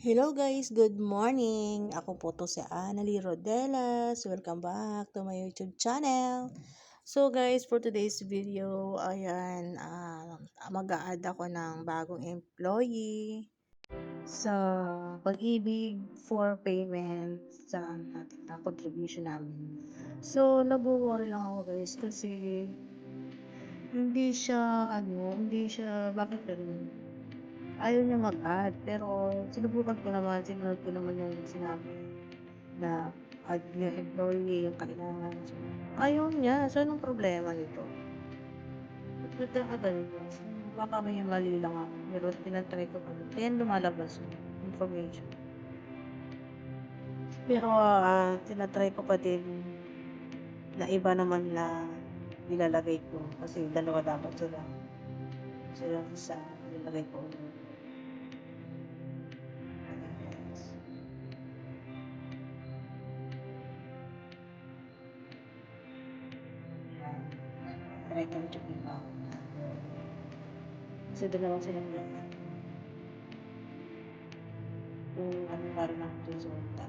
Hello guys, good morning! Ako po to si Annalie Rodelas. Welcome back to my YouTube channel. So guys, for today's video, ayan, mag-a-add ako ng bagong employee sa Pag-ibig for payment sa ating contribution namin. So, nag-worry lang ako guys kasi bakit ganun? Ayaw niya mag-add, pero sinunod ko naman yung sinabi na add niya employee yung kailangan. So, ayaw niya. So, anong problema nito? Ba't nakaganon? Baka may mali lang ako. Pero tinatry ko pa rin. Ayan lumalabas yung information. Pero tinatry ko pa din na iba naman na nilalagay ko. Kasi dalawa dapat sila. Sila isa nilalagay ko. Try ko check iba. Kasi dalawa silang lahat. Kung ano parang resulta.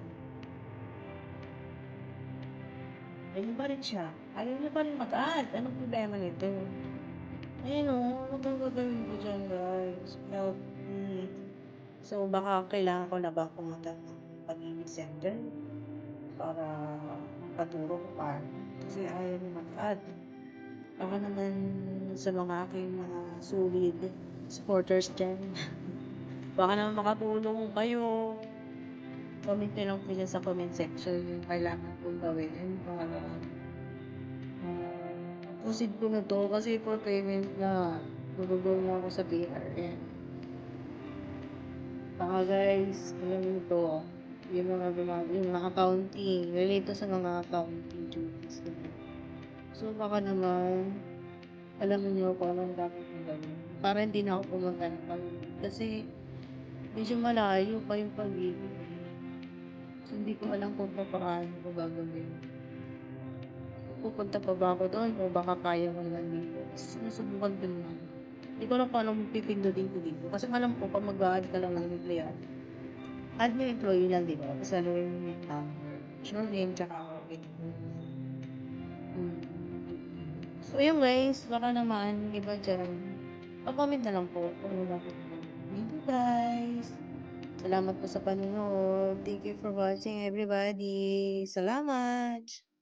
Ayun pa rin siya. Ayaw niya pa rin mag-add. Anong problema nito? Ayun o, ano bang gagawin ko dyan guys? Help me. So baka kailangan ko na ba pumunta ng pag-ibig center para paturo ko pa. Kasi ayaw niya mag-add. Baka naman sa mga aking mga solid supporters dyan. Baka naman makatulong kayo. Comment nyo lang po dyan sa comment section yung kailangan kong gawin. And proceed ko na to kasi for payment na gugugol na ako sa BRN. Baka guys, alam nyo to, yung mga accounting, relate to sa mga accounting duties. So baka naman, alam niyo kung anong dapat kong gawin. Para hindi na ako pumunta ng pag-ibig. Kasi medyo malayo pa yung pag-ibig. So hindi ko alam kung paano ko gagawin. Pupunta pa ba ako doon o baka kaya ko naman dito? Sinusubukan ko naman. Hindi ko alam kung anong pipindutin ko dito. Kasi alam ko, pag mag-add ka lang ng empleyado, add yung employee lang, di ba? Tapos ano yung number, sure name, tsaka okay. So yun guys, baka naman iba dyan. Pa-comment na lang po kung ano dapat ko. Thank you guys! Salamat po sa panonood. Thank you for watching everybody. Salamat!